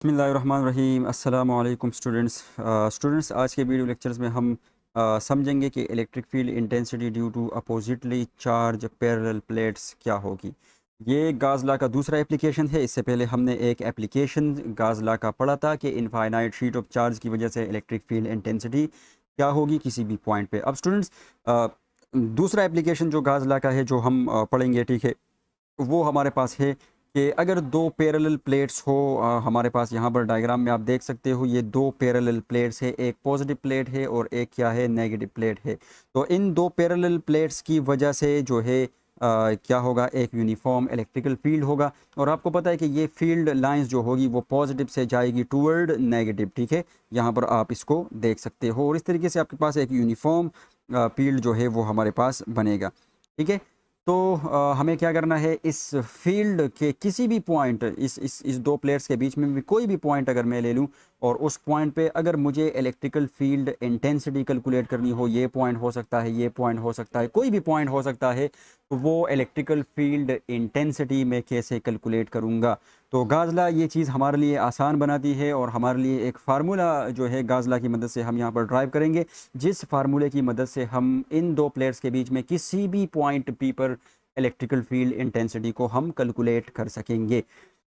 बिस्मिल्लाहिर्रहमानिर्रहीम। अस्सलामु अलैकुम स्टूडेंट्स, आज के वीडियो लेक्चर्स में हम समझेंगे कि electric field intensity due to oppositely charge parallel plates क्या होगी। ये गाज़ लॉ का दूसरा एप्लीकेशन है। इससे पहले हमने एक एप्लीकेशन गाज़ लॉ का पढ़ा था कि इनफाइनाइट शीट ऑफ चार्ज की वजह से इलेक्ट्रिक फील्ड इंटेंसिटी क्या होगी किसी भी पॉइंट पे। अब स्टूडेंट्स, दूसरा एप्लीकेशन जो गाज़ लॉ का है जो हम पढ़ेंगे, ठीक है, वो हमारे पास है कि अगर दो पैरेलल प्लेट्स हो, हमारे पास यहाँ पर डायग्राम में आप देख सकते हो, ये दो पैरेलल प्लेट्स है, एक पॉजिटिव प्लेट है और एक क्या है, नेगेटिव प्लेट है। तो इन दो पैरेलल प्लेट्स की वजह से जो है क्या होगा, एक यूनिफॉर्म इलेक्ट्रिकल फील्ड होगा। और आपको पता है कि ये फील्ड लाइंस जो होगी वो पॉजिटिव से जाएगी टूवर्ड नेगेटिव, ठीक है, यहाँ पर आप इसको देख सकते हो। और इस तरीके से आपके पास एक यूनिफॉर्म फील्ड जो है वो हमारे पास बनेगा, ठीक है। तो हमें क्या करना है, इस फील्ड के किसी भी पॉइंट, इस दो प्लेट्स के बीच में भी कोई भी पॉइंट अगर मैं ले लूँ और उस पॉइंट पे अगर मुझे इलेक्ट्रिकल फील्ड इंटेंसिटी कैलकुलेट करनी हो, ये पॉइंट हो सकता है, ये पॉइंट हो सकता है, कोई भी पॉइंट हो सकता है, तो वो इलेक्ट्रिकल फील्ड इंटेंसिटी में कैसे कैलकुलेट करूँगा। तो गाज़ लॉ ये चीज़ हमारे लिए आसान बनाती है और हमारे लिए एक फार्मूला जो है गाज़ लॉ की मदद से हम यहाँ पर ड्राइव करेंगे, जिस फार्मूले की मदद से हम इन दो प्लेट्स के बीच में किसी भी पॉइंट पी पर इलेक्ट्रिकल फील्ड इंटेंसिटी को हम कैलकुलेट कर सकेंगे।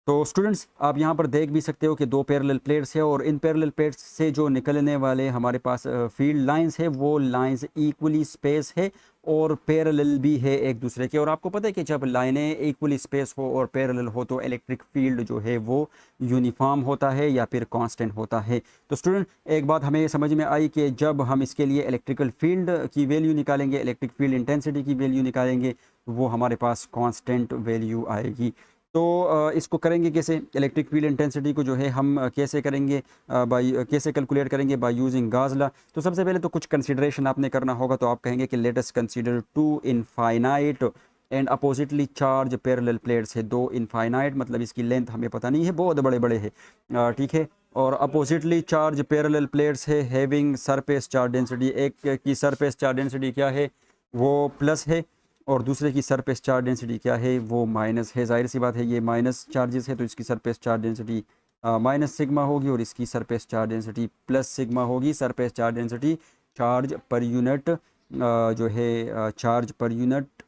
तो स्टूडेंट्स, आप यहाँ पर देख भी सकते हो कि दो पैरेलल प्लेट्स है और इन पैरेलल प्लेट्स से जो निकलने वाले हमारे पास फील्ड लाइंस है, वो लाइंस इक्वली स्पेस है और पैरेलल भी है एक दूसरे के। और आपको पता है कि जब लाइनें इक्वली स्पेस हो और पैरेलल हो तो इलेक्ट्रिक फील्ड जो है वो यूनिफॉर्म होता है या फिर कांस्टेंट होता है। तो स्टूडेंट, एक बात हमें समझ में आई कि जब हम इसके लिए इलेक्ट्रिकल फील्ड की वैल्यू निकालेंगे, इलेक्ट्रिक फील्ड इंटेंसिटी की वैल्यू निकालेंगे, तो वो हमारे पास कांस्टेंट वैल्यू आएगी। तो इसको करेंगे कैसे, इलेक्ट्रिक फील्ड इंटेंसिटी को जो है हम कैसे करेंगे, कैसे कैलकुलेट करेंगे, बाय यूजिंग गाज़ लॉ। तो सबसे पहले तो कुछ कंसीडरेशन आपने करना होगा। तो आप कहेंगे कि let us consider two infinite and oppositely charge parallel plates है। दो इनफाइनाइट मतलब इसकी लेंथ हमें पता नहीं है, बहुत बड़े बड़े है, ठीक है। और अपोजिटली चार्ज पैरेलल प्लेट्स है हैविंग सरफेस चार्ज डेंसिटी। एक की सरफेस चार्ज डेंसिटी क्या है, वो प्लस है, और दूसरे की सरफेस चार्ज डेंसिटी क्या है, वो माइनस है। जाहिर सी बात है, ये माइनस चार्जेस है तो इसकी surface charge density minus sigma होगी और इसकी surface charge density plus sigma होगी। Surface charge density charge per unit जो है चार्ज पर यूनिट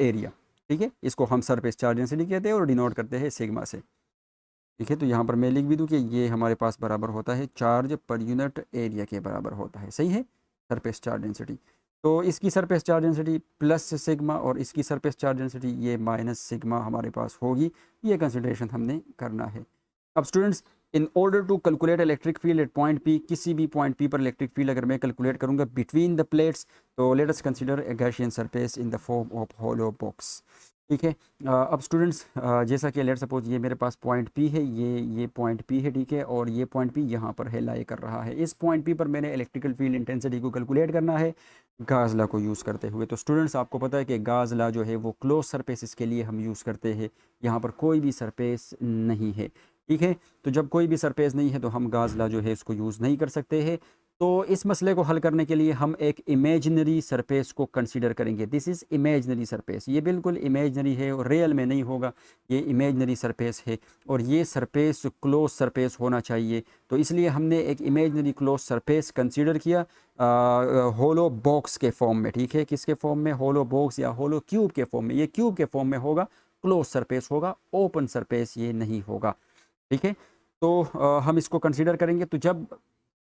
एरिया, ठीक है, इसको हम सरफेस चार्ज डेंसिटी कहते हैं और डिनोट करते हैं सिग्मा से, ठीक है। तो यहाँ पर मैं लिख भी दूँ कि ये हमारे पास बराबर होता है चार्ज पर यूनिट एरिया के बराबर होता है, सही है, सरफेस चार्ज डेंसिटी। तो इसकी surface charge density plus sigma और इसकी सरफेस चार्ज डेंसिटी ये माइनस सिग्मा हमारे पास होगी। ये कंसिडरेशन हमने करना है। अब students, in order to calculate electric field at point P, किसी भी पॉइंट पी पर इलेक्ट्रिक फील्ड अगर मैं कैलकुलेट करूँगा बिटवीन द प्लेट्स, तो let us consider a Gaussian surface in the form of hollow box, ठीक है। अब स्टूडेंट्स, जैसा कि लेट सपोज ये मेरे पास पॉइंट पी है, ये पॉइंट पी है, ठीक है, और ये पॉइंट पी यहाँ पर है, लाई कर रहा है। इस पॉइंट पी पर मैंने इलेक्ट्रिकल फील्ड इंटेंसिटी को कैलकुलेट करना है गाज़ लॉ को यूज़ करते हुए। तो स्टूडेंट्स, आपको पता है कि गाज़ लॉ जो है वो क्लोज सरफेसिस के लिए हम यूज़ करते हैं। यहाँ पर कोई भी सरफेस नहीं है, ठीक है। तो जब कोई भी सरफेस नहीं है तो हम गाज़ लॉ जो है इसको यूज़ नहीं कर सकते हैं। तो इस मसले को हल करने के लिए हम एक इमेजिनरी सरफेस को कंसीडर करेंगे। दिस इज़ इमेजिनरी सरफेस, ये बिल्कुल इमेजिनरी है और रियल में नहीं होगा, ये इमेजिनरी सरफेस है और ये सरफेस क्लोज सरफेस होना चाहिए। तो इसलिए हमने एक इमेजिनरी क्लोज सरफेस कंसीडर किया होलो बॉक्स के फॉर्म में, ठीक है। किसके फॉर्म में, होलो बॉक्स या होलो क्यूब के फॉर्म में। ये क्यूब के फॉर्म में होगा, क्लोज सरफेस होगा, ओपन सरफेस ये नहीं होगा, ठीक है। तो हम इसको कंसीडर करेंगे। तो जब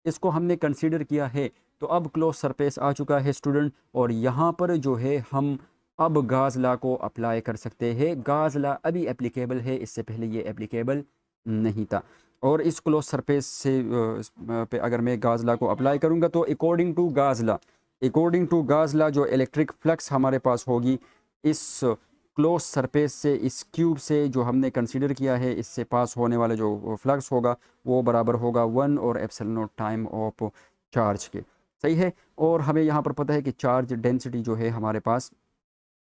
इसको हमने कंसीडर किया है तो अब क्लोज सरफेस आ चुका है स्टूडेंट, और यहाँ पर जो है हम अब गाज़ लॉ को अप्लाई कर सकते हैं। गाज़ लॉ अभी एप्लीकेबल है, इससे पहले ये एप्लीकेबल नहीं था। और इस क्लोज सरफेस से पे अगर मैं गाज़ लॉ को अप्लाई करूँगा तो अकॉर्डिंग टू गाज़ लॉ जो इलेक्ट्रिक फ्लक्स हमारे पास होगी इस क्लोज सरफेस से, इस क्यूब से जो हमने कंसीडर किया है, इससे पास होने वाला जो फ्लक्स होगा वो बराबर होगा 1 और epsilon not time of charge के, सही है। और हमें यहाँ पर पता है कि चार्ज डेंसिटी जो है हमारे पास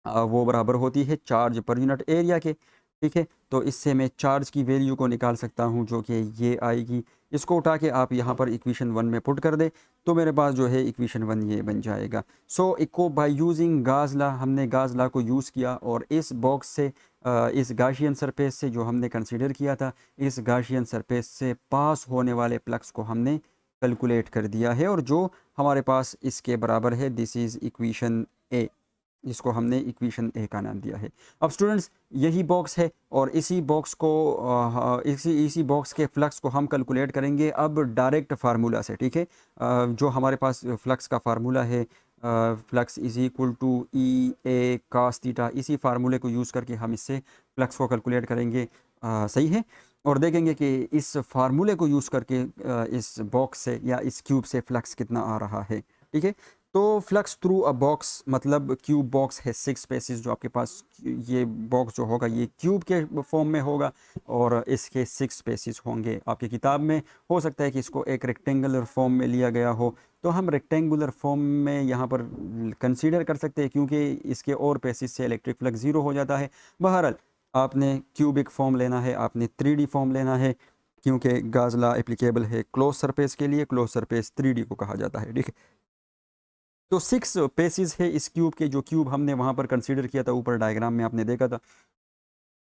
वो बराबर होती है चार्ज पर यूनिट एरिया के। ठीक है। तो इससे मैं चार्ज की वैल्यू को निकाल सकता हूँ जो कि ये आएगी। इसको उठा के आप यहाँ पर इक्वेशन 1 में पुट कर दे तो मेरे पास जो है इक्वेशन 1 ये बन जाएगा। सो इको बाय यूजिंग गाज लॉ, हमने गाज लॉ को यूज़ किया और इस बॉक्स से इस गाशियन सरफेस से जो हमने कंसीडर किया था, इस गाशियन सरफेस से पास होने वाले फ्लक्स को हमने कैलकुलेट कर दिया है और जो हमारे पास इसके बराबर है, दिस इज़ इक्वेशन ए, जिसको हमने इक्वेशन ए का नाम दिया है। अब स्टूडेंट्स यही बॉक्स है और इसी बॉक्स को इसी बॉक्स के फ्लक्स को हम कैलकुलेट करेंगे अब डायरेक्ट फार्मूला से। ठीक है, जो हमारे पास फ्लक्स का फार्मूला है, flux is equal to E A cos theta, इसी फार्मूले को यूज़ करके हम इससे फ्लक्स को कैलकुलेट करेंगे। सही है, और देखेंगे कि इस फार्मूले को यूज़ करके इस बॉक्स से या इस क्यूब से फ्लक्स कितना आ रहा है। ठीक है, तो फ्लक्स थ्रू अ बॉक्स, मतलब क्यूब बॉक्स है 6 स्पेसिस, जो आपके पास ये बॉक्स जो होगा ये क्यूब के फॉर्म में होगा और इसके 6 स्पेसिस होंगे। आपकी किताब में हो सकता है कि इसको एक रेक्टेंगुलर फॉर्म में लिया गया हो, तो हम रेक्टेंगुलर फॉर्म में यहाँ पर कंसीडर कर सकते हैं क्योंकि इसके और पेसिस से इलेक्ट्रिक फ्लक्स ज़ीरो हो जाता है। बहरहाल आपने क्यूबिक फॉर्म लेना है, आपने 3D फॉर्म लेना है क्योंकि गाज लॉ एप्लीकेबल है क्लोज सरफेस के लिए, क्लोज सरफेस 3D को कहा जाता है। ठीक है, तो 6 पेसिस है इस क्यूब के, जो क्यूब हमने वहाँ पर कंसीडर किया था, ऊपर डायग्राम में आपने देखा था।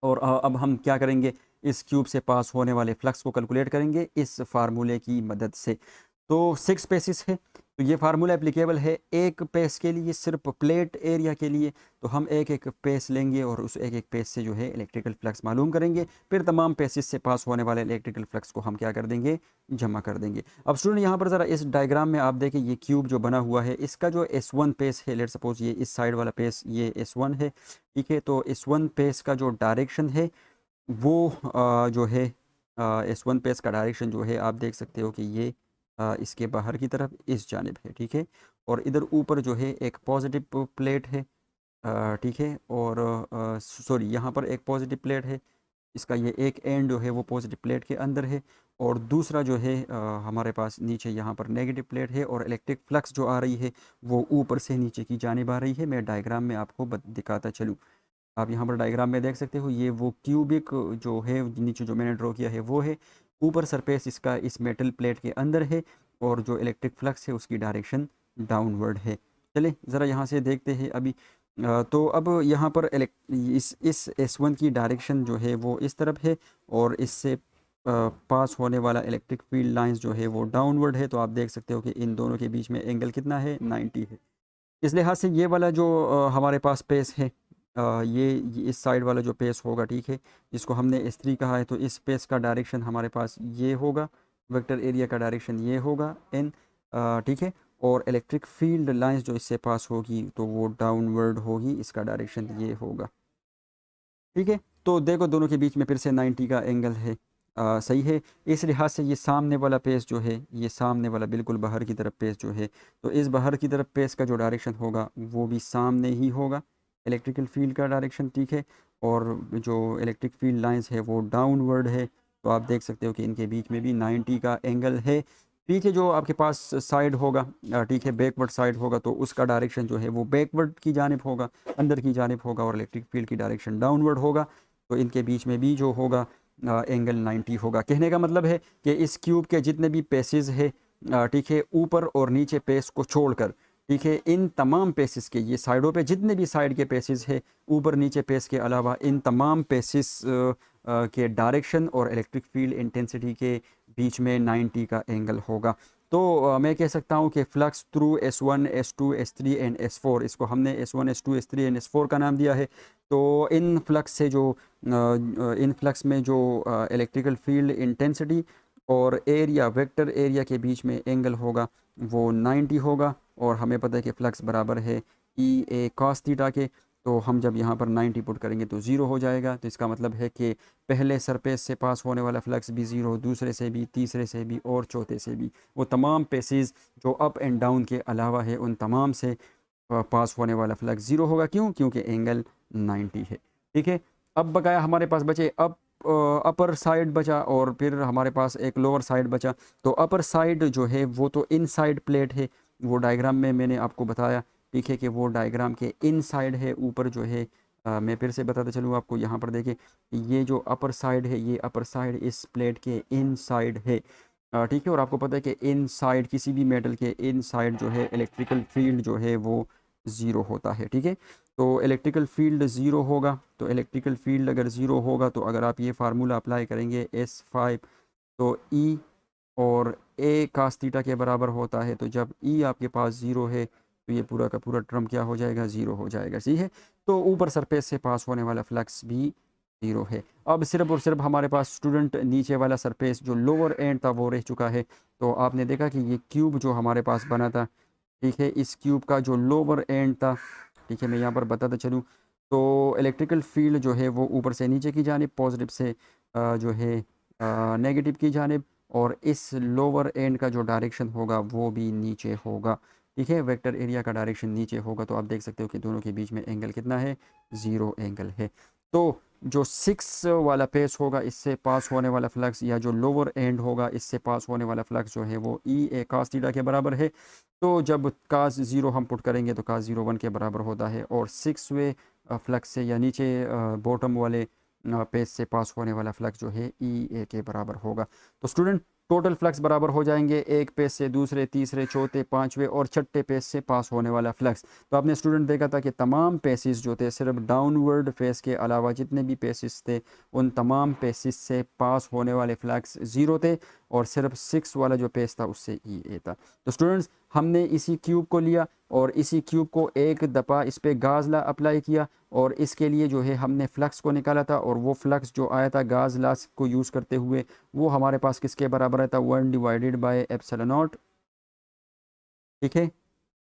और अब हम क्या करेंगे, इस क्यूब से पास होने वाले फ्लक्स को कैलकुलेट करेंगे इस फार्मूले की मदद से। तो 6 पेसिस है, तो ये फार्मूला एप्लीकेबल है एक पेस के लिए, सिर्फ प्लेट एरिया के लिए। तो हम एक एक पेस लेंगे और उस एक एक पेस से जो है इलेक्ट्रिकल फ्लक्स मालूम करेंगे, फिर तमाम पेसिस से पास होने वाले इलेक्ट्रिकल फ्लक्स को हम क्या कर देंगे, जमा कर देंगे। अब स्टूडेंट यहाँ पर ज़रा इस डायग्राम में आप देखें, ये क्यूब जो बना हुआ है इसका जो S1 पेस है, लेट सपोज ये इस साइड वाला पेस ये S1 है। ठीक है, तो S1 पेस का जो डायरेक्शन है वो जो है S1 पेस का डायरेक्शन जो है आप देख सकते हो कि ये इसके बाहर की तरफ इस जानिब है। ठीक है, और इधर ऊपर जो है एक पॉजिटिव प्लेट है। ठीक है, और सॉरी यहाँ पर एक पॉजिटिव प्लेट है, इसका ये एक एंड जो है वो पॉजिटिव प्लेट के अंदर है और दूसरा जो है हमारे पास नीचे यहाँ पर नेगेटिव प्लेट है और इलेक्ट्रिक फ्लक्स जो आ रही है वो ऊपर से नीचे की जानिब आ रही है। मैं डायग्राम में आपको दिखाता चलूँ। आप यहाँ पर डायग्राम में देख सकते हो, ये वो क्यूबिक जो है नीचे जो मैंने ड्रॉ किया है वो है, ऊपर सरफेस इसका इस मेटल प्लेट के अंदर है और जो इलेक्ट्रिक फ्लक्स है उसकी डायरेक्शन डाउनवर्ड है। चले ज़रा यहाँ से देखते हैं अभी। तो अब यहाँ पर इस S1 की डायरेक्शन जो है वो इस तरफ है और इससे पास होने वाला इलेक्ट्रिक फील्ड लाइंस जो है वो डाउनवर्ड है। तो आप देख सकते हो कि इन दोनों के बीच में एंगल कितना है, 90 है। इस लिहाज से ये वाला जो हमारे पास पेस है, ये इस साइड वाला जो पेस होगा, ठीक है, जिसको हमने S3 कहा है, तो इस पेस का डायरेक्शन हमारे पास ये होगा, वेक्टर एरिया का डायरेक्शन ये होगा n। ठीक है, और इलेक्ट्रिक फील्ड लाइंस जो इससे पास होगी तो वो डाउनवर्ड होगी, इसका डायरेक्शन ये होगा। ठीक है, तो देखो दोनों के बीच में फिर से 90 का एंगल है। सही है, इस लिहाज से ये सामने वाला पेस जो है, ये सामने वाला बिल्कुल बाहर की तरफ पेस जो है, तो इस बाहर की तरफ पेस का जो डायरेक्शन होगा वो भी सामने ही होगा, इलेक्ट्रिकल फील्ड का डायरेक्शन। ठीक है, और जो इलेक्ट्रिक फील्ड लाइंस है वो डाउनवर्ड है, तो आप देख सकते हो कि इनके बीच में भी 90 का एंगल है। ठीक है, जो आपके पास साइड होगा, ठीक है, बैकवर्ड साइड होगा, तो उसका डायरेक्शन जो है वो बैकवर्ड की जानिब होगा, अंदर की जानिब होगा, और इलेक्ट्रिक फील्ड की डायरेक्शन डाउनवर्ड होगा। तो इनके बीच में भी जो होगा एंगल 90 होगा। कहने का मतलब है कि इस क्यूब के जितने भी पेसेस है, ठीक है, ऊपर और नीचे पेस को छोड़कर, ठीक है, इन तमाम पेसेस के, ये साइडों पे जितने भी साइड के पेसेस है ऊपर नीचे पेस के अलावा, इन तमाम पेसेस के डायरेक्शन और इलेक्ट्रिक फील्ड इंटेंसिटी के बीच में 90 का एंगल होगा। तो मैं कह सकता हूँ कि flux through S1, S2, S3 and S4, इसको हमने S1, S2, S3 and S4 का नाम दिया है। तो इन फ्लक्स से जो इन फ्लक्स में जो इलेक्ट्रिकल फील्ड इंटेंसिटी और एरिया, वेक्टर एरिया के बीच में एंगल होगा वो 90 होगा, और हमें पता है कि फ्लक्स बराबर है ई ए कॉस थीटा के। तो हम जब यहाँ पर 90 पुट करेंगे तो ज़ीरो हो जाएगा। तो इसका मतलब है कि पहले सरफेस से पास होने वाला फ्लक्स भी ज़ीरो, दूसरे से भी, तीसरे से भी और चौथे से भी, वो तमाम पेसेस जो अप एंड डाउन के अलावा है उन तमाम से पास होने वाला फ्लक्स ज़ीरो होगा। क्यों? क्योंकि एंगल 90 है। ठीक है, अब बकाया हमारे पास बचे अपर साइड बचा और फिर हमारे पास एक लोअर साइड बचा। तो अपर साइड जो है वो तो इनसाइड प्लेट है, वो डायग्राम में मैंने आपको बताया। ठीक है, कि वो डायग्राम के इनसाइड है, ऊपर जो है मैं फिर से बताता चलूँ आपको, यहाँ पर देखिए ये जो अपर साइड है, ये अपर साइड इस प्लेट के इन साइड है, ठीक है। और आपको पता है कि इन साइड किसी भी मेटल के इन साइड जो है इलेक्ट्रिकल फील्ड जो है वो ज़ीरो होता है, ठीक है। तो इलेक्ट्रिकल फील्ड ज़ीरो होगा, तो इलेक्ट्रिकल फील्ड अगर ज़ीरो होगा तो अगर आप ये फार्मूला अप्लाई करेंगे S5, तो E और ए कास थीटा के बराबर होता है। तो जब ई आपके पास ज़ीरो है तो ये पूरा का पूरा टर्म क्या हो जाएगा, ज़ीरो हो जाएगा, सही है। तो ऊपर सरफेस से पास होने वाला फ्लक्स भी ज़ीरो है। अब सिर्फ और सिर्फ हमारे पास स्टूडेंट नीचे वाला सरफेस जो लोअर एंड था वो रह चुका है। तो आपने देखा कि ये क्यूब जो हमारे पास बना था, ठीक है, इस क्यूब का जो लोअर एंड था, ठीक है, मैं यहाँ पर बताता चलूँ, तो इलेक्ट्रिकल फील्ड जो है वो ऊपर से नीचे की जानिब, पॉजिटिव से जो है नेगेटिव की जानिब, और इस लोअर एंड का जो डायरेक्शन होगा वो भी नीचे होगा, ठीक है। वेक्टर एरिया का डायरेक्शन नीचे होगा। तो आप देख सकते हो कि दोनों के बीच में एंगल कितना है, ज़ीरो एंगल है। तो जो 6 वाला पेस होगा इससे पास होने वाला फ्लक्स, या जो लोअर एंड होगा इससे पास होने वाला फ्लक्स जो है वो ई ए कास थीटा के बराबर है। तो जब कास ज़ीरो हम पुट करेंगे तो कास ज़ीरो 1 के बराबर होता है, और 6वें फ्लक्स से या नीचे बॉटम वाले पेज से पास होने वाला फ्लक्स जो है ई ए के बराबर होगा। तो स्टूडेंट टोटल फ्लक्स बराबर हो जाएंगे एक पेज से दूसरे, तीसरे, चौथे, पाँचवें और छठे पेज से पास होने वाला फ्लक्स। तो आपने स्टूडेंट देखा था कि तमाम पेसिस जो थे, सिर्फ डाउनवर्ड फेस के अलावा जितने भी पेसिस थे उन तमाम पेसिस से पास होने वाले फ्लक्स ज़ीरो थे, और सिर्फ 6 वाला जो पेज था उससे ई ए था। तो स्टूडेंट्स हमने इसी क्यूब को लिया और इसी क्यूब को एक दफ़ा इस पर गाज ला अप्लाई किया, और इसके लिए जो है हमने फ्लक्स को निकाला था, और वो फ्लक्स जो आया था गाज लास को यूज़ करते हुए वो हमारे पास किसके बराबर आया था, 1 डिवाइडेड बाय एप्सिलॉन नॉट, ठीक है,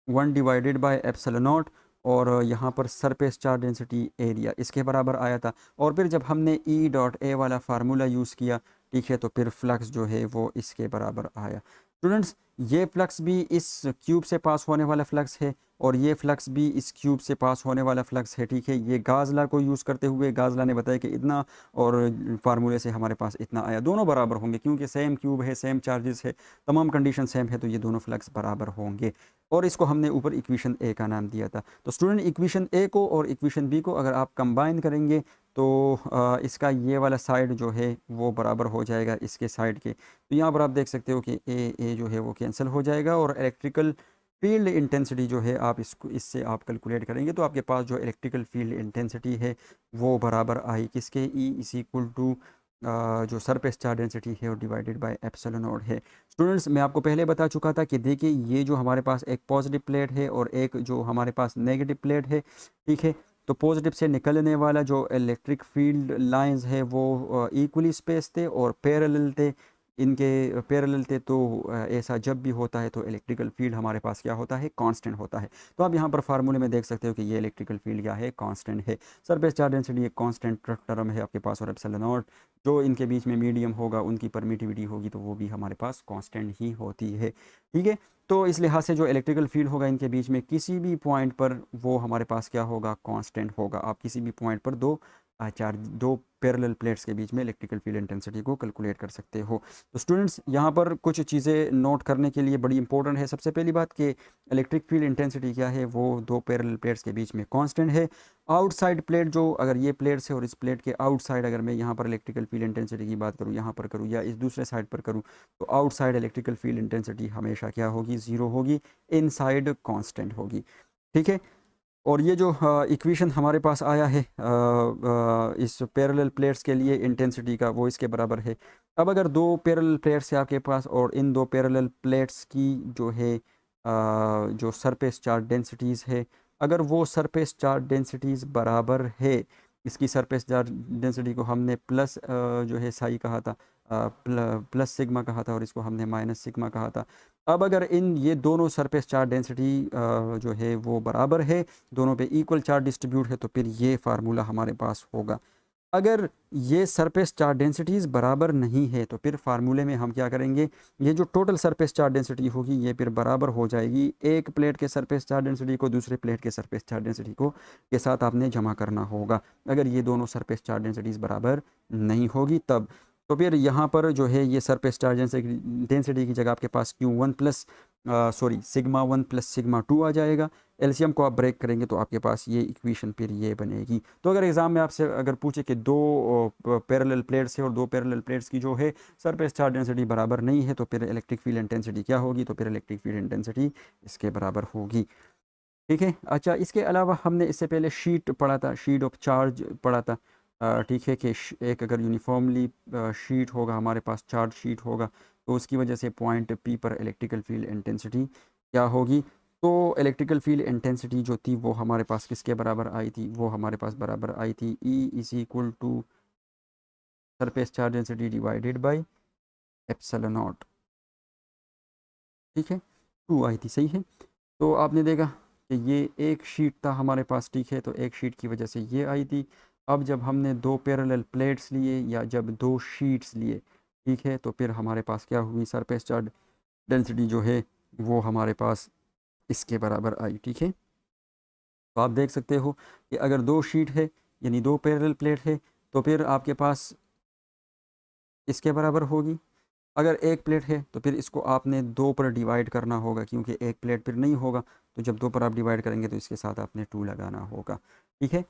1 डिवाइडेड बाय एप्सिलॉन नॉट। और यहाँ पर सरफेस चार्ज डेंसिटी एरिया इसके बराबर आया था। और फिर जब हमने ई डॉट ए वाला फार्मूला यूज़ किया, ठीक है, तो फिर फ्लक्स जो है वो इसके बराबर आया। स्टूडेंट्स ये फ्लक्स भी इस क्यूब से पास होने वाला फ्लक्स है, और ये फ्लक्स भी इस क्यूब से पास होने वाला फ्लक्स है, ठीक है। ये गाजला को यूज़ करते हुए गाजला ने बताया कि इतना, और फार्मूले से हमारे पास इतना आया। दोनों बराबर होंगे क्योंकि सेम क्यूब है, सेम चार्जेस है, तमाम कंडीशन सेम है, तो ये दोनों फ्लक्स बराबर होंगे। और इसको हमने ऊपर इक्वेशन ए का नाम दिया था। तो स्टूडेंट इक्वेशन ए को और इक्वेशन बी को अगर आप कंबाइन करेंगे तो इसका ये वाला साइड जो है वो बराबर हो जाएगा इसके साइड के। तो यहाँ पर आप देख सकते हो कि ए जो है वो कैंसिल हो जाएगा, और इलेक्ट्रिकल फील्ड इंटेंसिटी जो है आप इसको इससे आप कैलकुलेट करेंगे तो आपके पास जो इलेक्ट्रिकल फील्ड इंटेंसिटी है वो बराबर आई किसके, ई इज इक्वल टू जो सरफेस चार्ज डेंसिटी है और डिवाइडेड बाय एप्सिलॉन नॉट है। स्टूडेंट्स मैं आपको पहले बता चुका था कि देखिए ये जो हमारे पास एक पॉजिटिव प्लेट है और एक जो हमारे पास नेगेटिव प्लेट है, ठीक है। तो पॉजिटिव से निकलने वाला जो इलेक्ट्रिक फील्ड लाइंस है वो इक्वली स्पेस थे और पैरेलल थे, इनके पैरेलल थे। तो ऐसा जब भी होता है तो इलेक्ट्रिकल फील्ड हमारे पास क्या होता है, कांस्टेंट होता है। तो आप यहाँ पर फार्मूले में देख सकते हो कि ये इलेक्ट्रिकल फील्ड क्या है, कांस्टेंट है। सरफेस चार्ज डेंसिटी एक कांस्टेंट टर्म है आपके पास, और एप्सिलॉन नॉट जो इनके बीच में मीडियम होगा उनकी परमिटिविटी होगी तो वो भी हमारे पास कांस्टेंट ही होती है, ठीक है। तो इस लिहाज से जो इलेक्ट्रिकल फील्ड होगा इनके बीच में किसी भी पॉइंट पर वो हमारे पास क्या होगा, कांस्टेंट होगा। आप किसी भी पॉइंट पर दो पैरेलल प्लेट्स के बीच में इलेक्ट्रिकल फील्ड इंटेंसिटी को कैलकुलेट कर सकते हो। तो स्टूडेंट्स यहाँ पर कुछ चीज़ें नोट करने के लिए बड़ी इंपॉर्टेंट है। सबसे पहली बात कि इलेक्ट्रिक फील्ड इंटेंसिटी क्या है, वो दो पैरेलल प्लेट्स के बीच में कांस्टेंट है। आउटसाइड प्लेट जो, अगर ये प्लेट्स है और इस प्लेट के आउटसाइड अगर मैं यहाँ पर इलेक्ट्रिकल फील्ड इंटेंसिटी की बात करूँ, यहाँ पर करूँ या इस दूसरे साइड पर करूँ, तो आउटसाइड इलेक्ट्रिकल फील्ड इंटेंसिटी हमेशा क्या होगी, ज़ीरो होगी, इनसाइड कांस्टेंट होगी, ठीक है। और ये जो इक्वेशन हमारे पास आया है इस पैरेलल प्लेट्स के लिए इंटेंसिटी का, वो इसके बराबर है। अब अगर दो पैरेलल प्लेट्स है आपके पास और इन दो पैरेलल प्लेट्स की जो है जो सरफेस चार्ज डेंसिटीज़ है, अगर वो सरफेस चार्ज डेंसिटीज़ बराबर है, इसकी सरफेस चार्ज डेंसिटी को हमने प्लस जो है साई कहा था, प्लस सिग्मा कहा था, और इसको हमने माइनस सिग्मा कहा था। अब अगर इन ये दोनों सरफेस चार्ज डेंसिटी जो है वो बराबर है, दोनों पे इक्वल चार्ज डिस्ट्रीब्यूट है, तो फिर ये फार्मूला हमारे पास होगा। अगर ये सरफेस चार्ज डेंसिटीज़ बराबर नहीं है तो फिर फार्मूले में हम क्या करेंगे, ये जो टोटल सरफेस चार्ज डेंसिटी होगी ये फिर बराबर हो जाएगी एक प्लेट के सरफेस चार्ज डेंसिटी को दूसरे प्लेट के सरफेस चार्ज डेंसिटी को के साथ आपने जमा करना होगा। अगर ये दोनों सरफेस चार्ज डेंसिटीज़ बराबर नहीं होगी तब, तो फिर यहाँ पर जो है ये सरफेस चार्ज डेंसिटी की जगह आपके पास Q1 plus sigma 1 plus sigma 2 आ जाएगा। एलसीएम को आप ब्रेक करेंगे तो आपके पास ये इक्वेशन फिर ये बनेगी। तो अगर एग्ज़ाम में आपसे अगर पूछे कि दो पैरेलल प्लेट्स है और दो पैरेलल प्लेट्स की जो है सरफेस चार्ज डेंसिटी बराबर नहीं है तो फिर इलेक्ट्रिक फील्ड इंटेंसिटी क्या होगी, तो फिर इलेक्ट्रिक फील्ड इंटेंसिटी इसके बराबर होगी। ठीक है। अच्छा, इसके अलावा हमने इससे पहले शीट पढ़ा था, शीट ऑफ चार्ज पढ़ा था। ठीक है कि एक अगर यूनिफॉर्मली शीट होगा, हमारे पास चार्ज शीट होगा, तो उसकी वजह से पॉइंट पी पर इलेक्ट्रिकल फील्ड इंटेंसिटी क्या होगी। तो इलेक्ट्रिकल फील्ड इंटेंसिटी जो थी वो हमारे पास किसके बराबर आई थी, वो हमारे पास बराबर आई थी E is equal to surface charge density divided by epsilon naught. ठीक है, 2 आई थी, सही है। तो आपने देखा कि ये एक शीट था हमारे पास, ठीक है, तो एक शीट की वजह से ये आई थी। अब जब हमने दो पैरेलल प्लेट्स लिए या जब दो शीट्स लिए, ठीक है, तो फिर हमारे पास क्या हुई, सरफेस चार्ज डेंसिटी जो है वो हमारे पास इसके बराबर आई। ठीक है, तो आप देख सकते हो कि अगर दो शीट है यानी दो पैरेलल प्लेट है तो फिर आपके पास इसके बराबर होगी। अगर एक प्लेट है तो फिर इसको आपने दो पर डिवाइड करना होगा, क्योंकि एक प्लेट फिर नहीं होगा, तो जब दो पर आप डिवाइड करेंगे तो इसके साथ आपने 2 लगाना होगा। ठीक है,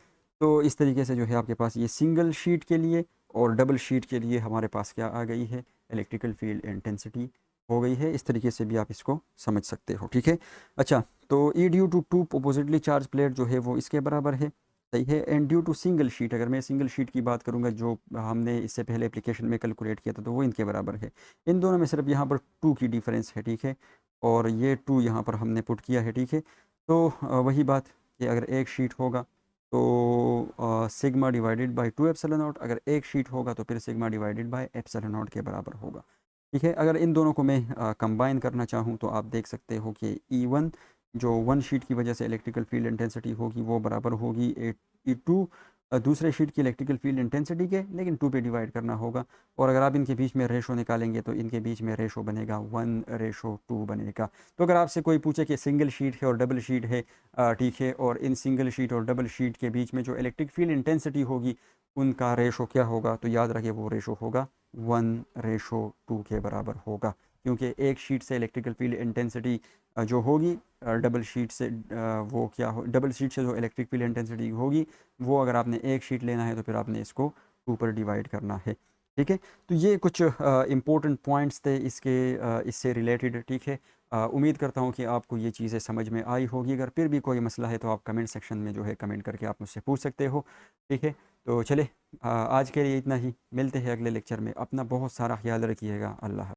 तो इस तरीके से जो है आपके पास ये सिंगल शीट के लिए और डबल शीट के लिए हमारे पास क्या आ गई है, इलेक्ट्रिकल फील्ड इंटेंसिटी हो गई है। इस तरीके से भी आप इसको समझ सकते हो। ठीक है। अच्छा, तो E due to two oppositely charge plate जो है वो इसके बराबर है, सही है। And due to single sheet, अगर मैं सिंगल शीट की बात करूंगा जो हमने इससे पहले एप्लीकेशन में कैलकुलेट किया था, तो वो इनके बराबर है। इन दोनों में सिर्फ यहाँ पर 2 की डिफरेंस है। ठीक है, और ये 2 यहाँ पर हमने पुट किया है। ठीक है, तो वही बात कि अगर एक शीट होगा तो sigma divided by 2 epsilon not, अगर एक शीट होगा तो फिर sigma divided by epsilon not के बराबर होगा। ठीक है, अगर इन दोनों को मैं कंबाइन करना चाहूँ तो आप देख सकते हो कि E1 जो वन शीट की वजह से इलेक्ट्रिकल फील्ड इंटेंसिटी होगी वो बराबर होगी E2 दूसरे शीट की इलेक्ट्रिकल फील्ड इंटेंसिटी के, लेकिन 2 पे डिवाइड करना होगा। और अगर आप इनके बीच में रेशो निकालेंगे तो इनके बीच में रेशो बनेगा 1:2 बनेगा। तो अगर आपसे कोई पूछे कि सिंगल शीट है और डबल शीट है, ठीक है, और इन सिंगल शीट और डबल शीट के बीच में जो इलेक्ट्रिक फील्ड इंटेंसिटी होगी उनका रेशो क्या होगा, तो याद रखिए वो रेशो होगा 1:2 के बराबर होगा, क्योंकि एक शीट से इलेक्ट्रिकल फील्ड इंटेंसिटी जो होगी डबल शीट से वो क्या हो, डबल शीट से जो इलेक्ट्रिक फील्ड इंटेंसिटी होगी वो अगर आपने एक शीट लेना है तो फिर आपने इसको 2 पर डिवाइड करना है। ठीक है, तो ये कुछ इम्पोर्टेंट पॉइंट्स थे इसके इससे रिलेटेड। ठीक है, उम्मीद करता हूँ कि आपको ये चीज़ें समझ में आई होगी। अगर फिर भी कोई मसला है तो आप कमेंट सेक्शन में जो है कमेंट करके आप मुझसे पूछ सकते हो। ठीक है, तो चले आज के लिए इतना ही, मिलते हैं अगले लेक्चर में। अपना बहुत सारा ख्याल रखिएगा। अल्लाह।